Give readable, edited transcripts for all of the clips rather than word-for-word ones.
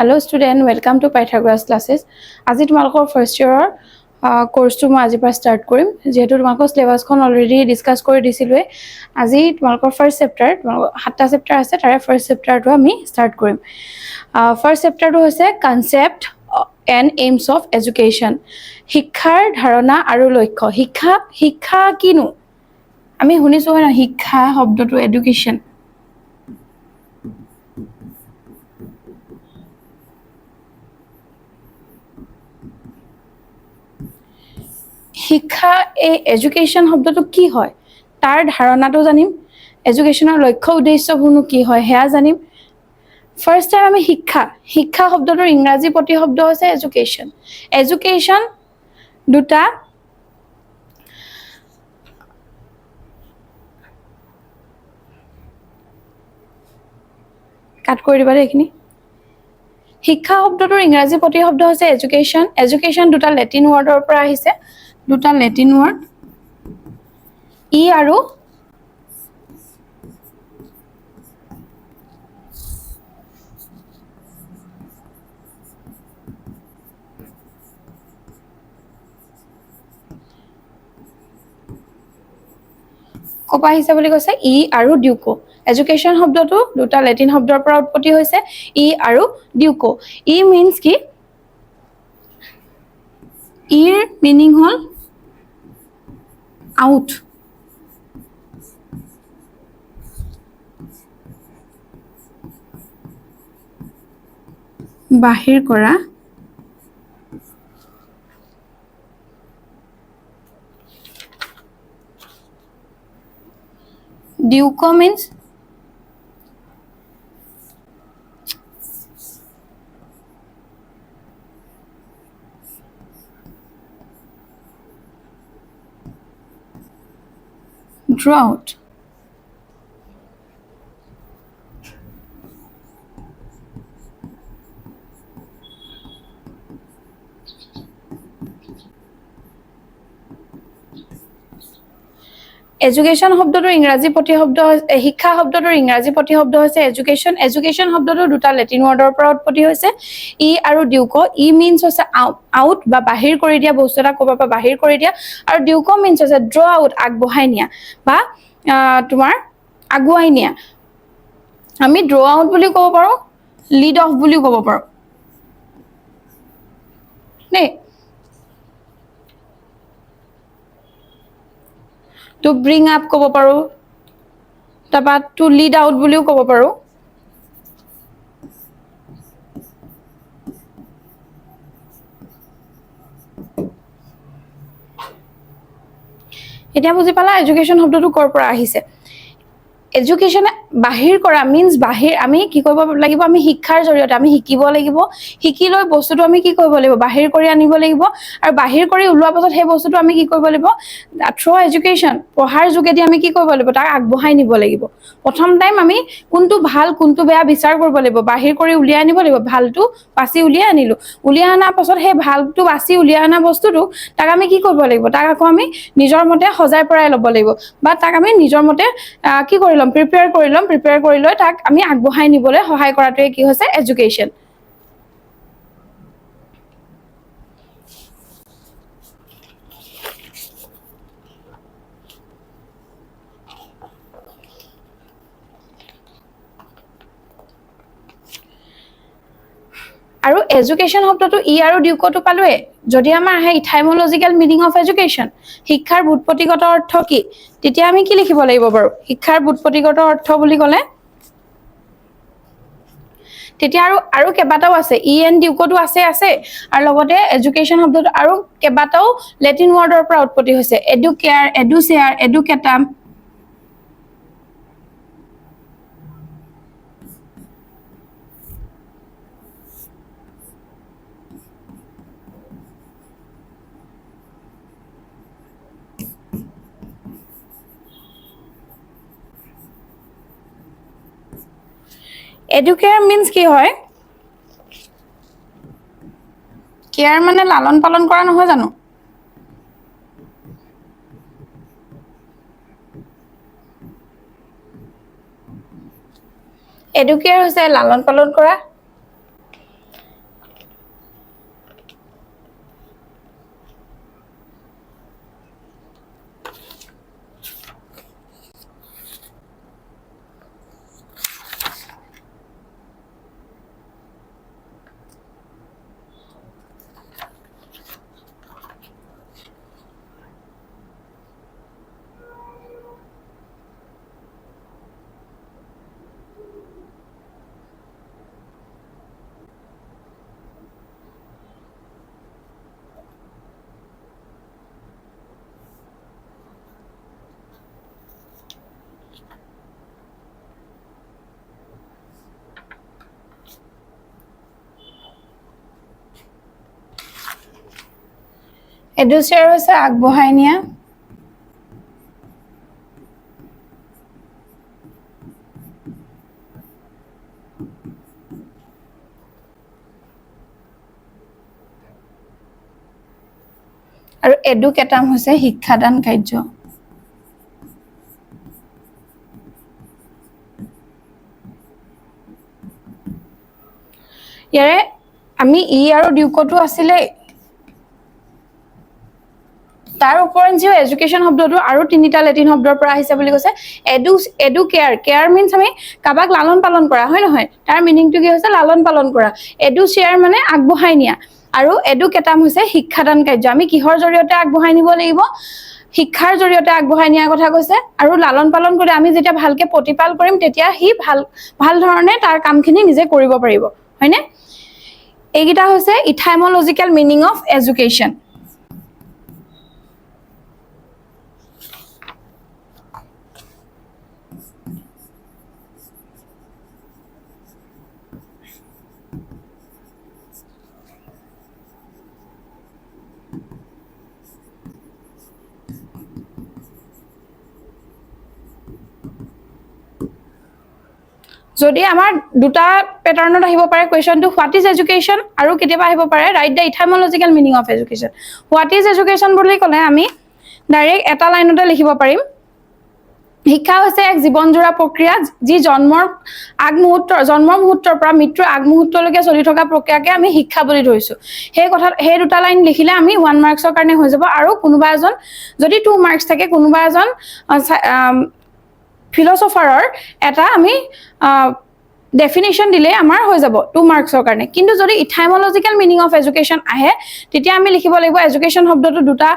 Hello student, welcome to Pythagoras classes. আজি তোমালোকৰ first ইয়াৰৰ কোৰ্সটো মই আজি পৰা ষ্টাৰ্ট কৰিম যেহেতু তোমালোকৰ সিলেবাসখন অলৰেডি ডিসকাস কৰি দিছিলোৱে আজি তোমালোকৰ ফাৰ্স্ট চেপ্টাৰ সাতটা চেপ্টাৰ আছে তাৰে ফাৰ্স্ট চেপ্টাৰটো আমি ষ্টাৰ্ট কৰিম ফাৰ্স্ট চেপ্টাৰটো হৈছে concept and AIIMS of education শিক্ষাৰ ধাৰণা আৰু লক্ষ্য শিক্ষা কিনো আমি শুনিছো হয় না শিক্ষা শব্দটো এডুকেশ্যন শিক্ষা এই এডুকেশ্যন শব্দটো কি হয় তাৰ ধাৰণাটো জানিম এডুকেশ্যনৰ লক্ষ্য উদ্দেশ্যবোৰ কি হয় হেয়া জানিম ফাৰ্স্ট টাইম আমি শিক্ষা শব্দটোৰ ইংৰাজী প্ৰতিশব্দ হৈছে এডুকেশ্যন দুটা কাট কৰি দিবা এইখিনি শিক্ষা শব্দটোৰ ইংৰাজী প্ৰতিশব্দ হৈছে এডুকেশ্যন দুটা লেটিন ৱৰ্ডৰ পৰা আহিছে দুটা লেটিন ৱৰ্ড ই আৰু কপা আহিছে বুলি কৈছে ই আৰু ডিউকো এডুকেশ্যন শব্দটো দুটা লেটিন শব্দৰ পৰা উৎপত্তি হৈছে ই আৰু ডিউকো ই মিন্স কি ইৰ মিনিং হল আউট বাহিৰ কৰা ডিউকো means draw out এডুকেশ্যন শব্দটোৰ ইংৰাজী প্ৰতিশব্দ শিক্ষা শব্দটোৰ ইংৰাজী প্ৰতিশব্দ হৈছে এডুকেশ্যন শব্দটো দুটা লেটিন ৱৰ্ডৰ পৰা উৎপত্তি হৈছে ই আৰু ডিউকো ই মিন্স হৈছে আউট বা বাহিৰ কৰি দিয়া বস্তু এটা ক'ব পৰা বাহিৰ কৰি দিয়া আৰু ডিউকো মিন্স হৈছে ড্ৰ আউট আগবঢ়াই নিয়া বা তোমাৰ আগুৱাই নিয়া আমি ড্ৰ আউট বুলি ক'ব পাৰো লিড অফ বুলি ক'ব পাৰো নে to bring up ক'ব পাৰো তাপা to lead out বুলিও ক'ব পাৰো এতিয়া বুজি পালা এডুকেশ্যন শব্দটো কৰ পৰা আহিছে এডুকেশ্যন বাহিৰ কৰা মিন্স বাহিৰ আমি কি কৰিব লাগিব আমি শিক্ষাৰ জৰিয়তে আমি শিকিব লাগিব শিকি লৈ বস্তুটো আমি কি কৰিব লাগিব বাহিৰ কৰি আনিব লাগিব আৰু বাহিৰ কৰি উলোৱা পাছত সেই বস্তুটো আমি কি কৰিব লাগিব থ্ৰু এডুকেশ্যন পঢ়াৰ যোগেদি আমি কি কৰিব লাগিব তাক আগবঢ়াই নিব লাগিব প্ৰথম টাইম আমি কোনটো ভাল কোনটো বেয়া বিচাৰ কৰিব লাগিব বাহিৰ কৰি উলিয়াই আনিব লাগিব ভালটো বাছি উলিয়াই আনিলো উলিয়াই আনা পাছত সেই ভালটো বাছি উলিয়াই আনা বস্তুটো তাক আমি কি কৰিব লাগিব তাক আকৌ আমি নিজৰ মতে সজাই পৰাই ল'ব লাগিব বা তাক আমি নিজৰ মতে কি কৰি লম প্ৰিপেয়াৰ কৰি লৈ তাক আমি আগবঢ়াই নিবলৈ সহায় কৰাটোৱে কি হৈছে এডুকেশ্যন আৰু এডুকেশ্যন শব্দটো ই আৰু ডিউকোটো পালোৱে যদি আমাৰ আহে ইটাইমোলজিক্যাল মিনিং অফ এডুকেশ্যন শিক্ষাৰ বুৎপত্তিগত অৰ্থ কি তেতিয়া আমি কি লিখিব লাগিব বাৰু শিক্ষাৰ বুৎপত্তিগত অৰ্থ বুলি ক'লে তেতিয়া আৰু কেবাটাও আছে ই এণ্ড ডিউকোটো আছে আৰু লগতে এডুকেশ্যন শব্দটো আৰু কেবাটাও লেটিন ৱৰ্ডৰ পৰা উৎপত্তি হৈছে এডুকেয়াৰ এডুচেয়াৰ এডুকেটাম এডুকেয়াৰ মিন্স কি হয় কেয়াৰ মানে লালন পালন কৰা নহয় জানো এডুকেয়াৰ হৈছে লালন পালন কৰা এডুচিয়াৰ হৈছে আগবঢ়াই নিয়া আৰু এডুকেটাম হৈছে শিক্ষাদান কাৰ্য ইয়াৰে আমি ই আৰু ডিউকটো আছিলে তাৰ উপৰঞ্চিও এডুকেশ্যন শব্দটো আৰু তিনিটা লেটিন শব্দৰ পৰা আহিছে বুলি কৈছে এডু কেয়াৰ মিন্স আমি কাবাক লালন পালন কৰা হয় নহয় তাৰ মিনিংটো কি হৈছে লালন পালন কৰা এডু শ্বেয়াৰ মানে আগবঢ়াই নিয়া আৰু এডুকেটাম হৈছে শিক্ষাদান কাৰ্য আমি কিহৰ জৰিয়তে আগবঢ়াই নিব লাগিব শিক্ষাৰ জৰিয়তে আগবঢ়াই নিয়াৰ কথা কৈছে আৰু লালন পালন কৰি আমি যেতিয়া ভালকে প্ৰতিপাল কৰিম তেতিয়া হি ভাল ধৰণে তাৰ কামখিনি নিজে কৰিব পাৰিব হয়নে এইগিটা হৈছে ইথাইমোলজিক্যাল মিনিং অফ এডুকেশ্যন যদি আমাৰ দুটা প্যাটাৰ্নত আহিব পাৰে কোৱেশ্চনটো হোৱাট ইজ এডুকেশ্যন আৰু কেতিয়াবা আহিব পাৰে right the etymological meaning of education what is education বুলি ক'লে আমি ডাইৰেক্ট এটা লাইনতে লিখিব পাৰিম শিক্ষা হৈছে এক জীৱনজোৰা প্ৰক্ৰিয়া যি জন্মৰ মুহূৰ্তৰ পৰা মৃত্যুৰ আগমুহূৰ্তলৈকে চলি থকা প্ৰক্ৰিয়াকে আমি শিক্ষা বুলি ধৰিছো সেই দুটা লাইন লিখিলে আমি 1 মাৰ্কছৰ কাৰণে হৈ যাব আৰু কোনোবা এজন যদি 2 মাৰ্কছ থাকে কোনোবা এজন ফিলসফাৰৰ এটা আমি ডেফিনিশন দিলে আমাৰ হৈ যাব 2 মাৰ্কছৰ কাৰণে কিন্তু যদি ইথাইমোলজিক্যাল মিনিং অফ এডুকেশ্যন আহে তেতিয়া আমি লিখিব লাগিব এডুকেশ্যন শব্দটো দুটা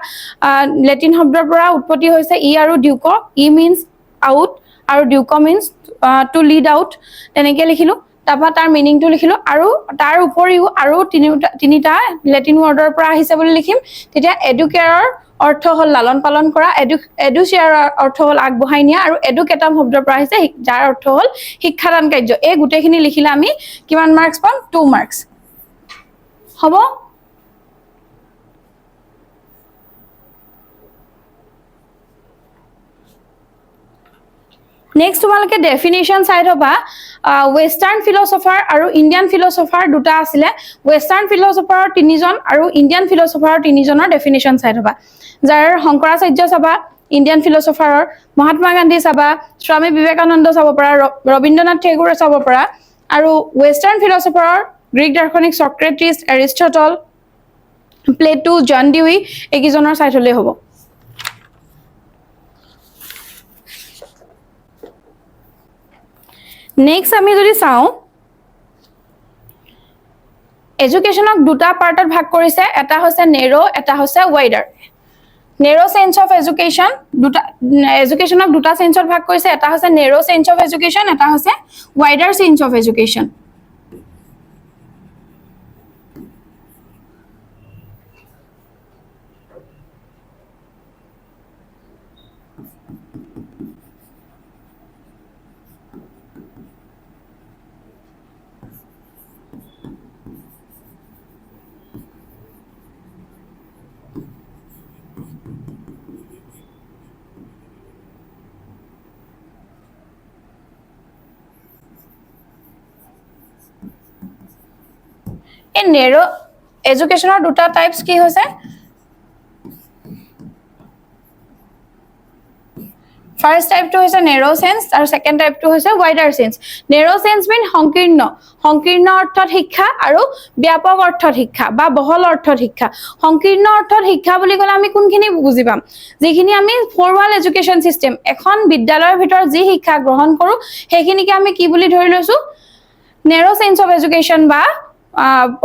লেটিন শব্দৰ পৰা উৎপত্তি হৈছে ই আৰু ডিউক ই মিন্স আউট আৰু Duke means to lead out তেনেকে লিখিলো তাপা তাৰ মিনিংটো লিখিলো আৰু তাৰ উপৰিও আৰু তিনিটা লেটিন ৱৰ্ডৰ পৰা আহিছে বুলি লিখিম তেতিয়া এডুকেয়াৰৰ অৰ্থ হল লালন পালন কৰা এডুচিয়াৰ অৰ্থ হল আগবঢ়াই নিয়া আৰু এডুকেটাম শব্দৰ পৰা আহিছে যাৰ অৰ্থ হল শিক্ষাদান কাৰ্য এই গুটেখিনি লিখিলে আমি কিমান মাৰ্কছ পাম 2 মাৰ্কছ হ'ব নেক্সট তোমালকে ডেফিনিশন সাইড হবা ওয়েস্টাৰ্ন ফিলসফাৰ আৰু ইন্ডিয়ান ফিলসফাৰ দুটা আছিলে ওয়েস্টাৰ্ন ফিলসফাৰৰ তিনিজন আৰু ইন্ডিয়ান ফিলসফাৰৰ তিনিজনৰ ডেফিনিশন সাইড হবা যাৰ শংকৰাচাৰ্য সভা ইন্ডিয়ান ফিলসফাৰৰ মহাত্মা গান্ধী সভা স্বামী বিবেকানন্দ সভা পৰা ৰবীন্দ্ৰনাথ টেগোৰ সভা পৰা আৰু ওয়েস্টাৰ্ন ফিলসফাৰৰ গ্ৰীক দাৰ্শনিক Socrates Aristotle Plato John Dewey একিজনৰ সাইড হলে হ'ব নেক্সট আমি যদি চাও এডুকেশ্যনক দুটা পাৰ্টত ভাগ কৰিছে এটা হৈছে নেৰো এটা হৈছে ওয়াইডাৰ নেৰো সেন্স অফ এডুকেশ্যন দুটা এডুকেশ্যনক দুটা সেন্সত ভাগ কৰিছে এটা হৈছে নেৰো সেন্স অফ এডুকেশ্যন এটা হৈছে wider sense of education In narrow educational দুটা টাইপস কি হৈছে ফার্স্ট টাইপ টু হৈছে narrow sense আৰু সেকেন্ড টাইপ টু হৈছে wider sense narrow sense mean সংকীৰ্ণ অৰ্থত শিক্ষা আৰু ব্যাপক অৰ্থত শিক্ষা বা বহল অৰ্থত শিক্ষা সংকীৰ্ণ অৰ্থত শিক্ষা বুলি ক'লে আমি কোনখিনি বুজি পাম যিখিনি আমি ফৰমাল এডুকেশ্যন সিস্টেম এখন বিদ্যালয়ৰ ভিতৰত যি শিক্ষা গ্ৰহণ কৰো সেইখিনিকে আমি কি বুলি ধৰি লৈছো narrow sense of education বা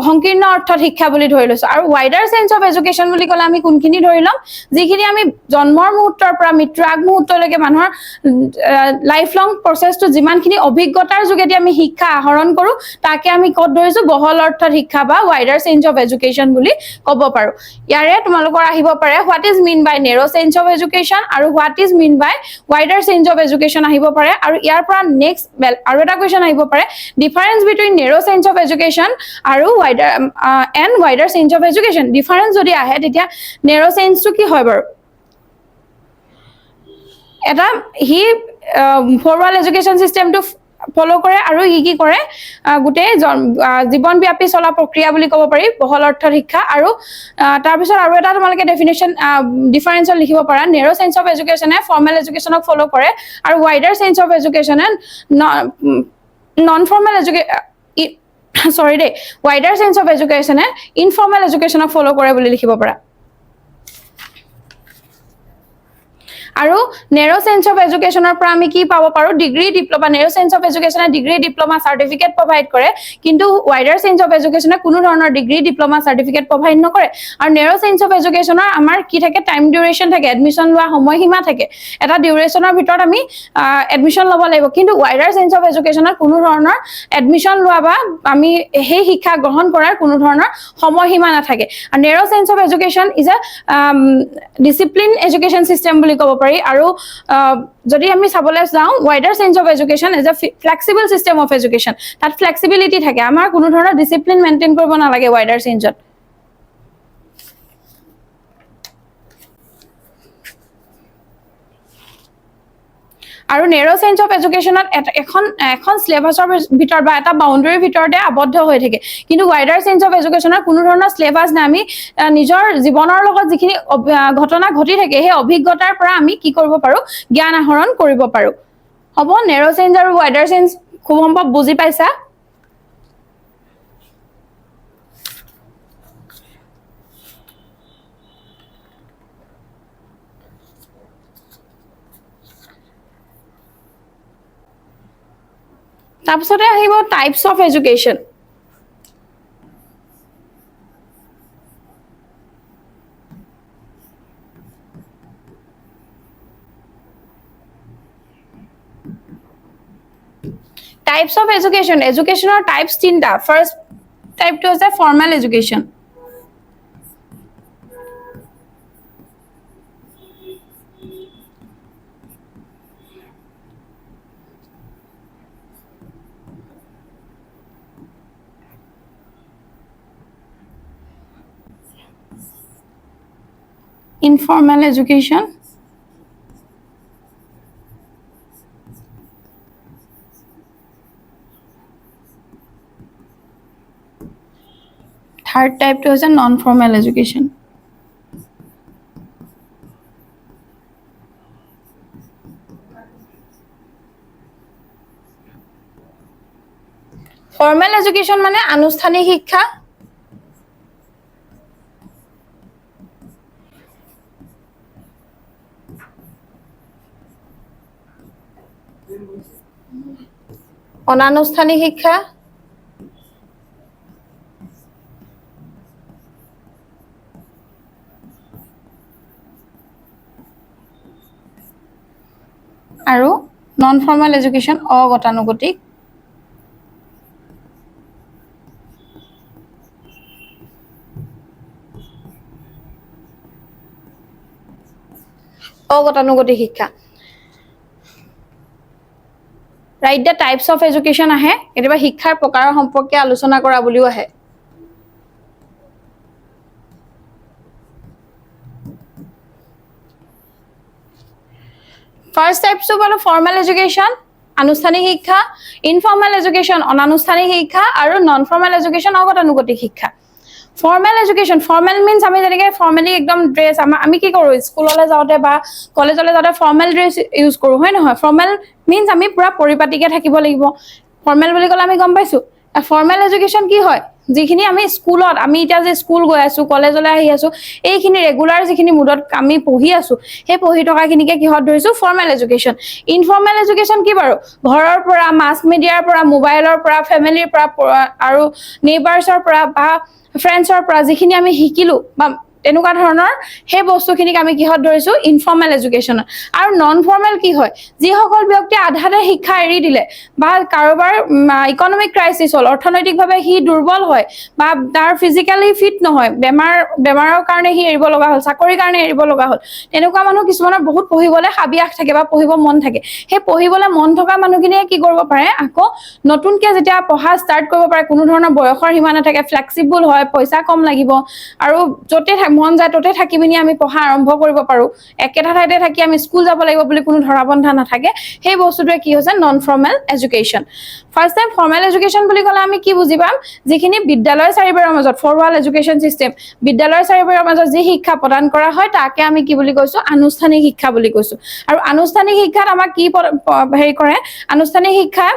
সংকীৰ্ণ অৰ্থত শিক্ষা বুলি ধৰি লৈছো আৰু ওয়াইডাৰ সেন্স অফ এডুকেশ্যন বুলি ক'লে আমি কোনখিনি ধৰি লম যিখিনি আমি জন্মৰ মুহূৰ্তৰ পৰা মৃত্যুৰ আগমুহূৰ্তলৈকে মানুহৰ লাইফ লং প্ৰসেসটো যিমানখিনি অভিজ্ঞতাৰ যোগেদি আমি শিক্ষা আহৰণ কৰো তাকে আমি কত ধৰিছো বহল অৰ্থত শিক্ষা বা ওয়াইডাৰ সেন্স অফ এডুকেশ্যন বুলি ক'ব পাৰো ইয়াৰে তোমালোকৰ আহিব পাৰে what is mean by narrow sense of education আৰু what is mean by wider sense of education আহিব পাৰে আৰু ইয়াৰ পৰা নেক্সট আৰু এটা কোৱেশ্চন আহিব পাৰে difference between narrow sense of education আৰু wider range of education difference যদি আহে তেতিয়া নেৰো চেঞ্জটো কি হয় বাৰু এটা হি ফৰৱাল এডুকেশ্যন সিস্টেমটো ফলো কৰে আৰু হি কি কৰে গুটে জীৱনব্যাপী চলা প্ৰক্ৰিয়া বুলি ক'ব পাৰি বহল অৰ্থৰ শিক্ষা আৰু তাৰ পিছত আৰু এটা তোমালকে ডেফিনেশন ডিফাৰেন্স লিখিব পাৰা নেৰো সেন্স অফ এডুকেশ্যনে ফৰ্মেল এডুকেশ্যনক ফলো কৰে আৰু ওয়াইডাৰ সেন্স অফ এডুকেশ্যনে non formal wider sense of education informal education follow কৰে বুলি লিখিব পাৰা আৰু নেৰো সেন্স অফ এডুকেশ্যনৰ পৰা আমি কি পাব পাৰো degree diploma narrow sense of এডুকেশ্যনে ডিগ্ৰী ডিপ্লোমা সাৰ্টিফিকেট প্ৰভাইড কৰে কিন্তু ওয়াইডাৰ সেন্স অফ এডুকেশ্যনে কোনো ধৰণৰ ডিগ্ৰী ডিপ্লোমা সাৰ্টিফিকেট প্ৰভাইড নকৰে আৰু নেৰো সেন্স অফ এডুকেশ্যনৰ আমাৰ কি থাকে টাইম ডিউৰেচন থাকে এডমিশন লোৱা সময়সীমা থাকে এটা ডিউৰেচনৰ ভিতৰত আমি এডমিশন ল'ব লাগিব কিন্তু ওয়াইডাৰ সেন্স অফ এডুকেশ্যনৰ কোনো ধৰণৰ এডমিশন লোৱা বা আমি সেই শিক্ষা গ্ৰহণ কৰাৰ কোনো ধৰণৰ সময়সীমা নাথাকে আৰু narrow sense of education is a discipline education system বুলি ক'ব পাৰি আৰু যদি আমি চাবলৈ যাওঁ wider sense of education is a flexible system of education তাত ফ্লেক্সিবিলিটি থাকে আমাৰ কোনো ধৰণৰ ডিসিপ্লিন মেইনটেইন কৰিব নালাগে ওয়াইডাৰ সেন্সত আৰু নেৰো সেন্স অফ এডুকেশ্যনত এখন সিলেবাসৰ ভিতৰ বা এটা বাউন্ডাৰীৰ ভিতৰতে আবদ্ধ হৈ থাকে কিন্তু ওয়াইডাৰ সেন্স অফ এডুকেশ্যনৰ কোনো ধৰণৰ সিলেবাস নাই আমি নিজৰ জীৱনৰ লগত যিখিনি ঘটনা ঘটি থাকে সেই অভিজ্ঞতাৰ পৰা আমি কি কৰিব পাৰো জ্ঞান আহৰণ কৰিব পাৰো হ'ব নেৰো সেন্স আৰু ওয়াইডাৰ সেন্স খুব সম্ভৱ বুজি পাইছা তাৰপিছতে আহিব types of education types of education এডুকেশ্যনৰ টাইপস তিনটা ফাৰ্স্ট টাইপটো হৈছে formal education informal education third type to is a non formal education formal education মানে আনুষ্ঠানিক শিক্ষা অনানুষ্ঠানিক শিক্ষা আৰু নন ফৰ্মেল এডুকেশ্যন অগতানুগতিক শিক্ষা Write the types of education আহে এটাবা শিক্ষাৰ প্ৰকাৰৰ সম্পৰ্কে আলোচনা কৰা বুলিও আহে First types to বলো formal education আনুষ্ঠানিক শিক্ষা informal education অনানুষ্ঠানিক শিক্ষা আৰু non formal education অগতানুগতিক শিক্ষা Formal education formal means আমি যেনেকে formally একদম ড্ৰেছ আমি কি কৰো স্কুললৈ যাওতে বা কলেজলৈ যাওতে formal ড্ৰেছ ইউজ কৰো হয় নহয় formal means আমি পুৰা পৰিপাটিকে থাকিব লাগিব formal বুলি কলে আমি গম পাইছো formal education কি হয় যিখিনি আমি স্কুলত আমি এটা যে স্কুল গৈ আছো কলেজলৈ আহি আছো এইখিনি ৰেগুলাৰ যিখিনি মুডত আমি পঢ়ি আছো সেই পঢ়ি থকা খিনিকে কিহত ধৰিছো formal education informal education কি বাৰু ঘৰৰ পৰা মাস মিডিয়াৰ পৰা মোবাইলৰ পৰা ফ্যামিলিৰ পৰা আৰু নেইবাৰ্ছৰ পৰা বা ফ্ৰেণ্ডছৰ পৰা যিখিনি আমি শিকিলো বা তেনেকুৱা ধৰণৰ সেই বস্তুখিনিক আমি কিহত ধৰিছো ইনফৰ্মেল এডুকেশ্যনত আৰু নন ফৰ্মেল কি হয় যিসকল ব্যক্তি আধাতে শিক্ষা এৰি দিলে বা কাৰোবাৰ ইকনমিক ক্ৰাইচিছ হ'ল অৰ্থনৈতিকভাৱে সি দুৰ্বল হয় বা তাৰ ফিজিক্যালি ফিট নহয় বেমাৰৰ কাৰণে সি এৰিব লগা হ'ল চাকৰিৰ কাৰণে এৰিব লগা হ'ল তেনেকুৱা মানুহ কিছুমানৰ বহুত পঢ়িবলৈ হাবিয়াস থাকে বা পঢ়িব মন থাকে সেই পঢ়িবলৈ মন থকা মানুহখিনিয়ে কি কৰিব পাৰে আকৌ নতুনকে যেতিয়া পঢ়া ষ্টাৰ্ট কৰিব পাৰে কোনো ধৰণৰ বয়সৰ সীমা নাথাকে ফ্লেক্সিবল হয় পইচা কম লাগিব আৰু য'তে মন যায় ত'তে থাকি পিনি আমি পঢ়া আৰম্ভ কৰিব পাৰো একেটা ঠাইতে থাকি আমি স্কুল যাব লাগিব বুলি কোনো ধৰাবন্ধা নাথাকে সেই বস্তুটোৱে কি হৈছে non formal education first time formal education বুলি ক'লে আমি কি বুজি পাম যিখিনি বিদ্যালয় চাৰিবেৰৰ মাজত ফৰৱাল এডুকেশ্যন চিষ্টেম বিদ্যালয় চাৰিবেৰৰ মাজত যি শিক্ষা প্ৰদান কৰা হয় তাকে আমি কি বুলি কৈছো আনুষ্ঠানিক শিক্ষা বুলি কৈছো আৰু আনুষ্ঠানিক শিক্ষাত আমাক কি হেৰি কৰে আনুষ্ঠানিক শিক্ষা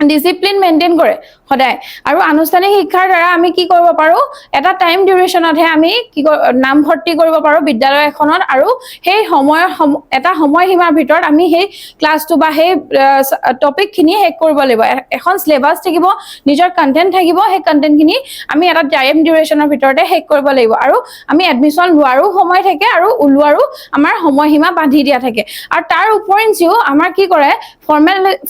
ডিসিপ্লিন মেইনটেইন কৰে সদায় আৰু আনুষ্ঠানিক শিক্ষাৰ দ্বাৰা আমি কি কৰিব পাৰো এটা টাইম ডিউৰেশ্যনতহে আমি কি নাম ভৰ্তি কৰিব পাৰো বিদ্যালয় এখনত আৰু সেই এটা সময়সীমাৰ ভিতৰত আমি সেই ক্লাছটো বা সেই টপিকখিনি শেষ কৰিব লাগিব এখন সিলেবাস থাকিব নিজৰ কন্টেন্ট থাকিব সেই কন্টেন্টখিনি আমি এটা টাইম ডিউৰেশ্যনৰ ভিতৰতে শেষ কৰিব লাগিব আৰু আমি এডমিশ্যন লোৱাৰো সময় থাকে আৰু ওলোৱাৰো আমাৰ সময়সীমা বান্ধি দিয়া থাকে আৰু তাৰ উপৰিঞ্চিও আমাৰ কি কৰে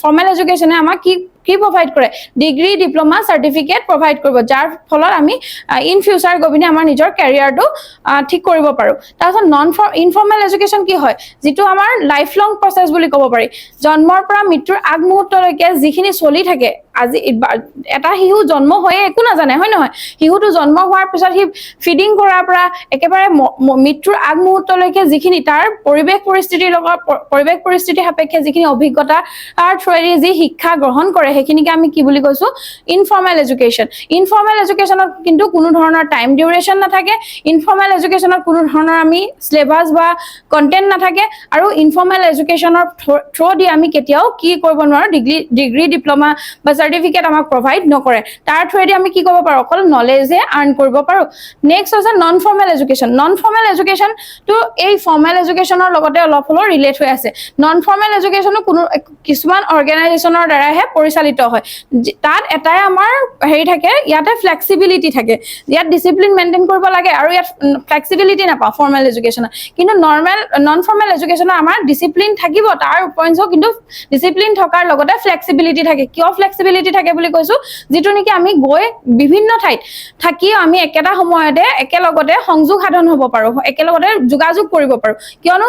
ফৰ্মেল এডুকেশ্যনে আমাক কি প্ৰভাইড কৰে ডিগ্ৰী ডিপ্লোমা সাৰ্টিফিকেট প্ৰভাইড কৰিব যাৰ ফলত আমি ইন ফিউচাৰ গবিনে আমাৰ নিজৰ ক্যাৰিয়াৰটো ঠিক কৰিব পাৰো তাৰছত ইনফৰ্মেল এডুকেশ্যন কি হয় যেটো আমাৰ লাইফ লং প্ৰসেস বুলি ক'ব পাৰি জন্মৰ পৰা মৃত্যুৰ আগ মুহূৰ্তলৈকে যিখিনি চলি থাকে আজি এটা হিহু জন্ম হয়ে একো নাজানে হয় নহয় হিহুটো জন্ম হোৱাৰ পিছত হি ফিডিং কৰাৰ পৰা একেবাৰে মৃত্যুৰ আগ মুহূৰ্তলৈকে যিখিনি তাৰ পৰিৱেশ পৰিস্থিতি সাপেক্ষে যিখিনি অভিজ্ঞতা তাৰ থ্ৰুৱেদি যি শিক্ষা গ্ৰহণ কৰে সেইখিনিকে আমি কি বুলি কৈছো ইনফৰ্মেল এডুকেশ্যনত কিন্তু কোনো ধৰণৰ টাইম ডিউৰেশ্যন নাথাকে ইনফৰ্মেল এডুকেশ্যনত কোনো ধৰণৰ আমি সিলেবাস বা কন্টেন্ট নাথাকে আৰু ইনফৰ্মেল এডুকেশ্যনৰ থ্ৰু দি আমি কেতিয়াও কি কৰিব নোৱাৰো ডিগ্ৰী ডিপ্লোমা বা সাৰ্টিফিকেট আমাক প্ৰভাইড নকৰে তাৰ থ্ৰুৱেদি আমি কি কৰিব পাৰো অকল নলেজে আৰ্ন কৰিব পাৰো নেক্সট আছে নন ফৰ্মেল এডুকেশ্যন তো এই ফৰ্মেল এডুকেশ্যনৰ লগতে অলপ হলো ৰিলেট হৈ আছে নন ফৰ্মেল এডুকেশ্যনো কোনো কিছুমান অৰ্গানাইজেশ্যনৰ দ্বাৰাহে পৰিচালিত হয় তাত এটাই আমাৰ হেৰি থাকে ইয়াতে ফ্লেক্সিবিলিটি থাকে ইয়াত ডিসিপ্লিন মেইনটেইন কৰিব লাগে আৰু ইয়াত ফ্লেক্সিবিলিটি নাপাওঁ ফৰ্মেল এডুকেশ্যনত কিন্তু নন ফৰ্মেল এডুকেশ্যনত আমাৰ ডিসিপ্লিন থাকিব তাৰ উপৰিঞ্চিও কিন্তু ডিসিপ্লিন থকাৰ লগতে ফ্লেক্সিবিলিটি থাকে কিয় ফ্লেক্সিবিলিটি থাকে বুলি কৈছো যেটো নেকি আমি গৈ বিভিন্ন ঠাইত থাকি আমি একেটা সময়তে একেলগতে সংযোগ সাধন হ'ব পাৰো একেলগতে যোগাযোগ কৰিব পাৰো কিয়নো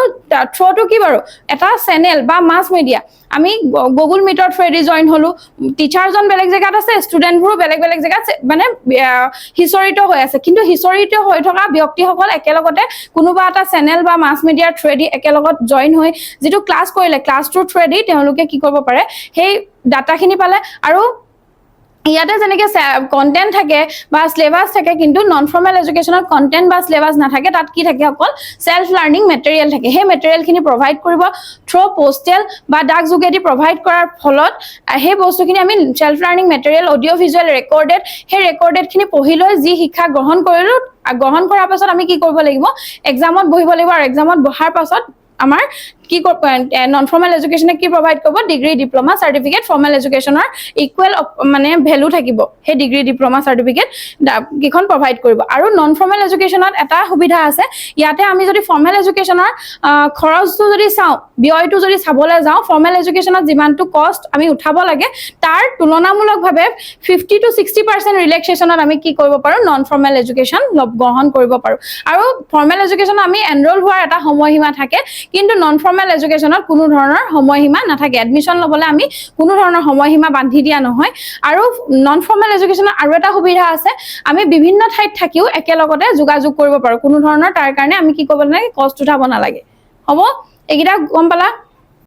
থ্ৰুটো কি বাৰু এটা চেনেল বা মাছ মিডিয়া আমি গুগল মিটৰ থ্ৰুৱেদি জয়েন হলো টিচাৰজন বেলেগ জেগাত আছে ষ্টুডেন্টবোৰ বেলেগ জেগাত মানে হিষ্টৰিত হৈ আছে কিন্তু হিষ্টৰিত হৈ থকা ব্যক্তিসকল একেলগতে কোনোবা এটা চেনেল বা মাছ মিডিয়াৰ থ্ৰুৱেদি একেলগত জয়েন হৈ যেটো ক্লাছ কৰিলে ক্লাছটোৰ থ্ৰুৱেদি তেওঁলোকে কি কৰিব পাৰে সেই ডাটাখিনি পালে আৰু ইয়াতে যেনেকে কন্টেন্ট থাকে বা সিলেবাস থাকে কিন্তু নন ফৰ্মেল এডুকেশ্যনত কন্টেন্ট বা সিলেবাস নাথাকে তাত কি থাকে অকল সেলফ লাৰ্নিং মেটেৰিয়েল থাকে সেই মেটেৰিয়েলখিনি প্ৰভাইড কৰিব থ্ৰু পোষ্টেল বা ডাক যোগেদি প্ৰভাইড কৰাৰ ফলত সেই বস্তুখিনি আমি self learning material audio' visual ৰেকৰ্ডেডখিনি পঢ়ি লৈ যি শিক্ষা গ্ৰহণ কৰিলো গ্ৰহণ কৰাৰ পাছত আমি কি কৰিব লাগিব এক্সামত বহিব লাগিব আৰু এক্সামত বহাৰ পাছত আমাৰ কি নন ফৰ্মেল এডুকেশ্যনে কি প্ৰভাইড কৰিব ডিগ্ৰী ডিপ্লোমা সাৰ্টিফিকেট ফৰ্মেল এডুকেশ্যনৰ ইকুৱেল মানে ভ্যালু থাকিব সেই ডিগ্ৰী ডিপ্লোমা সাৰ্টিফিকেট কিখন প্ৰভাইড কৰিব আৰু নন ফৰ্মেল এডুকেশ্যনত এটা সুবিধা আছে ইয়াতে আমি যদি ফৰ্মেল এডুকেশ্যনৰ খৰচটো যদি চাওঁ ব্যয়টো যদি চাবলৈ যাওঁ ফৰ্মেল এডুকেশ্যনত যিমানটো কষ্ট আমি উঠাব লাগে তাৰ তুলনামূলকভাৱে 50 to 60% ৰিলেক্সেশ্যনত আমি কি কৰিব পাৰো নন ফৰ্মেল এডুকেশ্যন গ্ৰহণ কৰিব পাৰো আৰু ফৰ্মেল এডুকেশ্যনত আমি এনৰোল হোৱাৰ এটা সময়সীমা থাকে কিন্তু নন ফৰ্মেল এডুকেশ্যনত কোনো ধৰণৰ সময়সীমা নাথাকে এডমিশ্যন লবলৈ আমি কোনো ধৰণৰ সময়সীমা বান্ধি দিয়া নহয় আৰু নন ফৰ্মেল এডুকেশ্যনৰ আৰু এটা সুবিধা আছে আমি বিভিন্ন ঠাইত থাকিও একেলগতে যোগাযোগ কৰিব পাৰো কোনো ধৰণৰ তাৰ কাৰণে আমি কি কৰিব নালাগে কষ্ট উঠাব নালাগে হ'ব এইকেইটা গম পালা